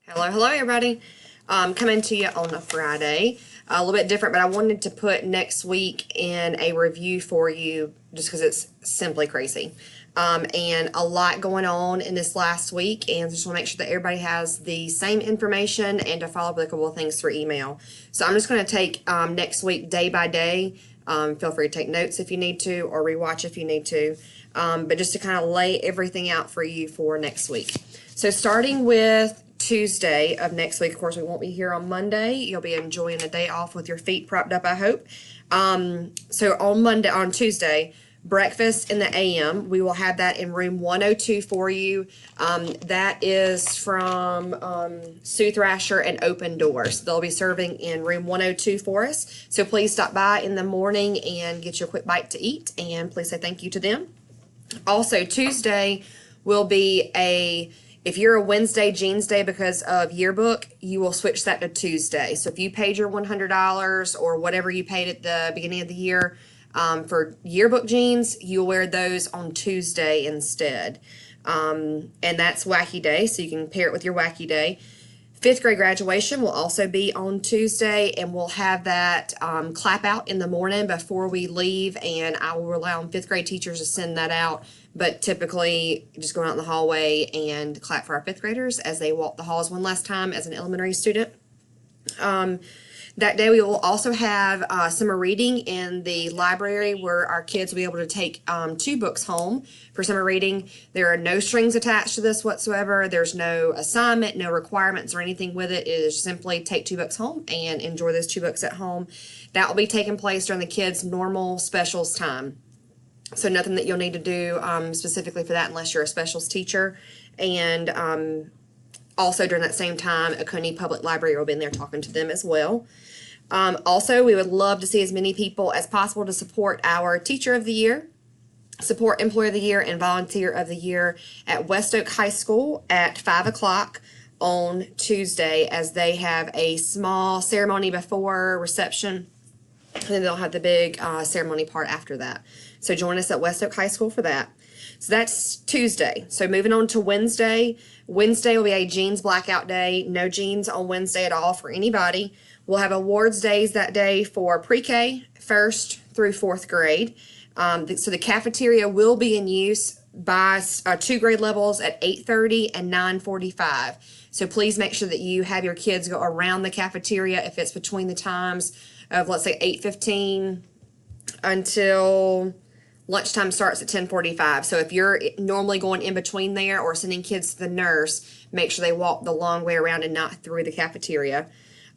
Hello, everybody. Coming to you on a Friday. A little bit different, but I wanted to put next week in a review for you just because it's simply crazy. And a lot going on in this last week, and just want to make sure that everybody has the same information and to follow up with a couple of things through email. So I'm just going to take next week day by day. Feel free to take notes if you need to, or rewatch if you need to. But just to kind of lay everything out for you for next week. So starting with Tuesday of next week, of course, we won't be here on Monday. You'll be enjoying a day off with your feet propped up, I hope. So on Tuesday, breakfast in the AM, we will have that in room 102 for you. That is from Sue Thrasher and Open Doors. They'll be serving in room 102 for us. So please stop by in the morning and get you a quick bite to eat, and please say thank you to them. Also, Tuesday will be if you're a Wednesday jeans day because of yearbook, you will switch that to Tuesday. So if you paid your $100 or whatever you paid at the beginning of the year for yearbook jeans, you'll wear those on Tuesday instead. And that's Wacky Day, so you can pair it with your Wacky Day. Fifth grade graduation will also be on Tuesday, and we'll have that clap out in the morning before we leave, and I will rely on fifth grade teachers to send that out, but typically just going out in the hallway and clap for our fifth graders as they walk the halls one last time as an elementary student. That day we will also have summer reading in the library where our kids will be able to take 2 books home for summer reading. There are no strings attached to this whatsoever. There's no assignment, no requirements or anything with it. It is simply take 2 books home and enjoy those 2 books at home. That will be taking place during the kids' normal specials time. So nothing that you'll need to do specifically for that unless you're a specials teacher. And also during that same time, Oconee Public Library will be in there talking to them as well. Also, we would love to see as many people as possible to support our Teacher of the Year, Support Employee of the Year, and Volunteer of the Year at West Oak High School at 5 o'clock on Tuesday, as they have a small ceremony before reception, and then they'll have the big ceremony part after that. So join us at West Oak High School for that. So that's Tuesday. So moving on to Wednesday. Wednesday will be a jeans blackout day. No jeans on Wednesday at all for anybody. We'll have awards days that day for pre-K, 1st through 4th grade. So the cafeteria will be in use by 2 grade levels at 8:30 and 9:45. So please make sure that you have your kids go around the cafeteria if it's between the times of, let's say, 8:15 until lunchtime starts at 10:45. So if you're normally going in between there or sending kids to the nurse, make sure they walk the long way around and not through the cafeteria.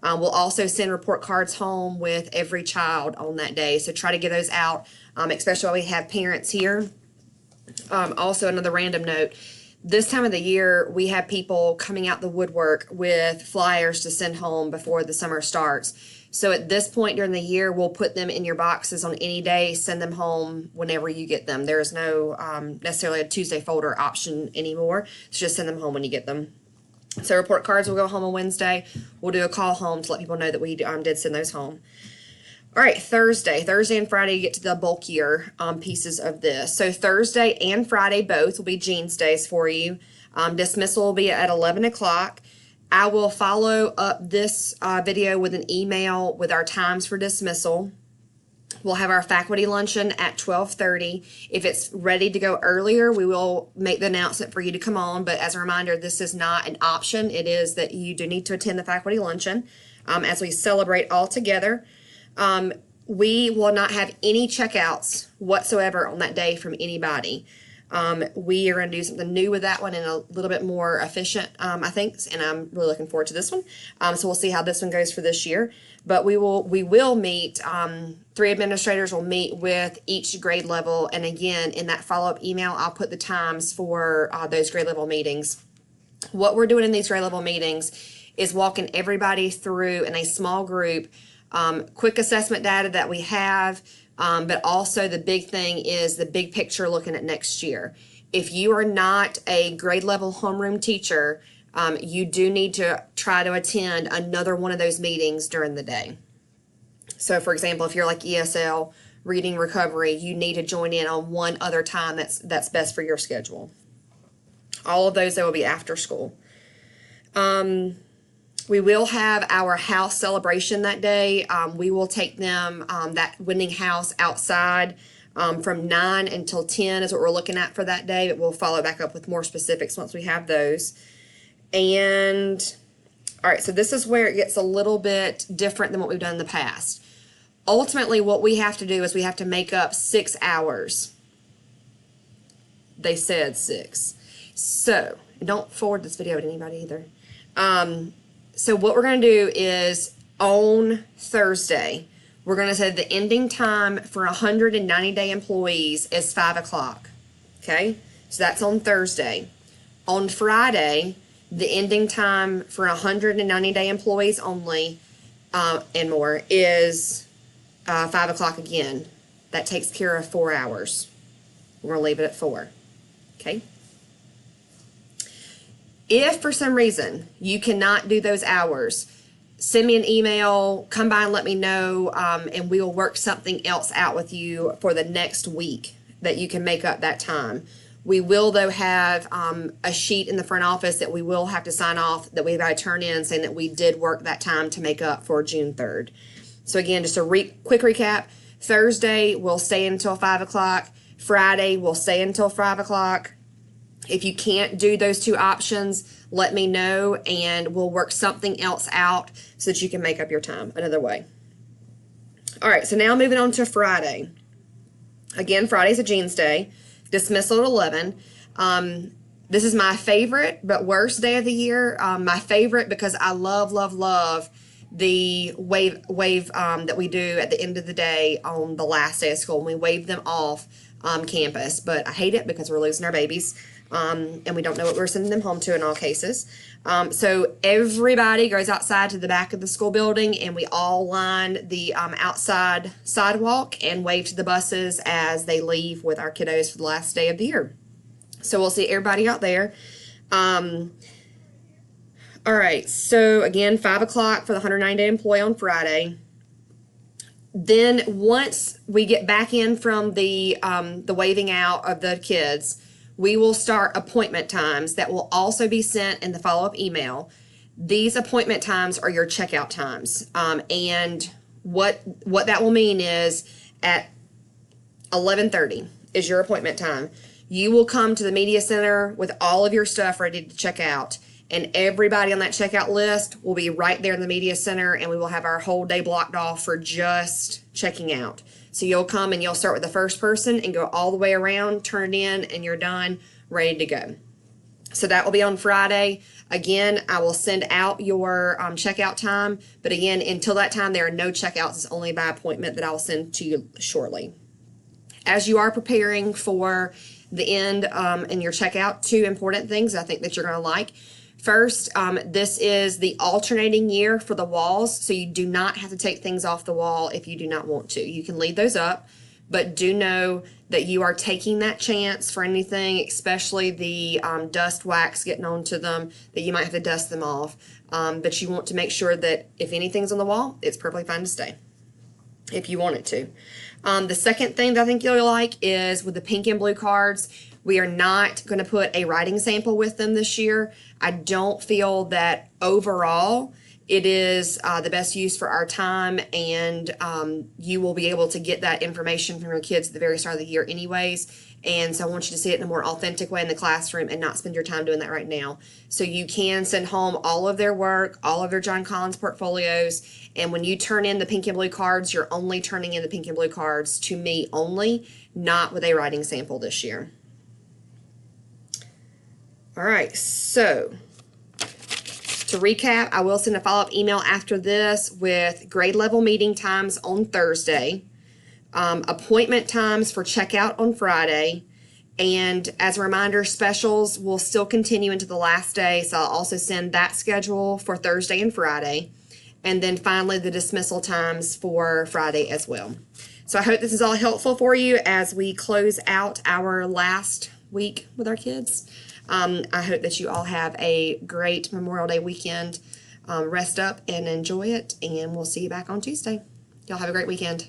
We'll also send report cards home with every child on that day. So try to get those out, especially while we have parents here. Also, another random note. This time of the year, we have people coming out the woodwork with flyers to send home before the summer starts. So at this point during the year, we'll put them in your boxes on any day, send them home whenever you get them. There is no necessarily a Tuesday folder option anymore. So just send them home when you get them. So report cards will go home on Wednesday. We'll do a call home to let people know that we did send those home. All right, Thursday and Friday, you get to the bulkier pieces of this. So Thursday and Friday both will be jeans days for you. Dismissal will be at 11 o'clock. I will follow up this video with an email with our times for dismissal. We'll have our faculty luncheon at 12:30. If it's ready to go earlier, we will make the announcement for you to come on. But as a reminder, this is not an option. It is that you do need to attend the faculty luncheon as we celebrate all together. We will not have any checkouts whatsoever on that day from anybody. We are going to do something new with that one and a little bit more efficient, I think, and I'm really looking forward to this one. So we'll see how this one goes for this year. But we will meet, 3 administrators will meet with each grade level, and again, in that follow-up email, I'll put the times for those grade level meetings. What we're doing in these grade level meetings is walking everybody through in a small group, quick assessment data that we have, but also the big thing is the big picture looking at next year. If you are not a grade level homeroom teacher, you do need to try to attend another one of those meetings during the day. So for example, if you're like ESL, reading recovery, you need to join in on one other time that's best for your schedule. All of those, they will be after school. We will have our house celebration that day. We will take them, that winning house outside from 9 until 10 is what we're looking at for that day, but we'll follow back up with more specifics once we have those. And, all right, so this is where it gets a little bit different than what we've done in the past. Ultimately, what we have to do is we have to make up 6 hours. They said 6. So, don't forward this video to anybody either. So what we're going to do is on Thursday, we're going to say the ending time for 190-day employees is 5 o'clock. Okay? So that's on Thursday. On Friday, the ending time for 190-day employees only and more is 5 o'clock again. That takes care of 4 hours. We're going to leave it at 4. Okay? If for some reason you cannot do those hours, send me an email, come by and let me know, and we will work something else out with you for the next week that you can make up that time. We will, though, have a sheet in the front office that we will have to sign off that we've got to turn in saying that we did work that time to make up for June 3rd. So again, just a quick recap. Thursday, we'll stay until 5 o'clock. Friday, we'll stay until 5 o'clock. If you can't do those 2 options, let me know and we'll work something else out so that you can make up your time another way. All right, so now moving on to Friday. Again, Friday's a Jeans Day. Dismissal at 11. This is my favorite but worst day of the year. My favorite because I love the wave that we do at the end of the day on the last day of school. We wave them off campus, but I hate it because we're losing our babies. And we don't know what we're sending them home to in all cases. So everybody goes outside to the back of the school building and we all line the outside sidewalk and wave to the buses as they leave with our kiddos for the last day of the year. So we'll see everybody out there. All right, so again, 5 o'clock for the 190-day employee on Friday. Then once we get back in from the waving out of the kids, we will start appointment times that will also be sent in the follow-up email. These appointment times are your checkout times. And what that will mean is at 11:30 is your appointment time. You will come to the media center with all of your stuff ready to check out. And everybody on that checkout list will be right there in the media center and we will have our whole day blocked off for just checking out. So you'll come and you'll start with the first person and go all the way around, turn it in, and you're done, ready to go. So that will be on Friday. Again, I will send out your checkout time. But again, until that time, there are no checkouts. It's only by appointment that I will send to you shortly. As you are preparing for the end in your checkout, 2 important things I think that you're going to like. First, this is the alternating year for the walls, so you do not have to take things off the wall if you do not want to. You can leave those up, but do know that you are taking that chance for anything, especially the dust wax getting onto them, that you might have to dust them off. But you want to make sure that if anything's on the wall, it's perfectly fine to stay if you want it to. The second thing that I think you'll like is with the pink and blue cards, we are not going to put a writing sample with them this year. I don't feel that overall it is the best use for our time, and you will be able to get that information from your kids at the very start of the year anyways. And so I want you to see it in a more authentic way in the classroom and not spend your time doing that right now. So you can send home all of their work, all of their John Collins portfolios, and when you turn in the pink and blue cards, you're only turning in the pink and blue cards to me only, not with a writing sample this year. All right, so to recap, I will send a follow-up email after this with grade level meeting times on Thursday, appointment times for checkout on Friday, and as a reminder, specials will still continue into the last day, so I'll also send that schedule for Thursday and Friday, and then finally the dismissal times for Friday as well. So I hope this is all helpful for you as we close out our last week with our kids. I hope that you all have a great Memorial Day weekend. Rest up and enjoy it, and we'll see you back on Tuesday. Y'all have a great weekend.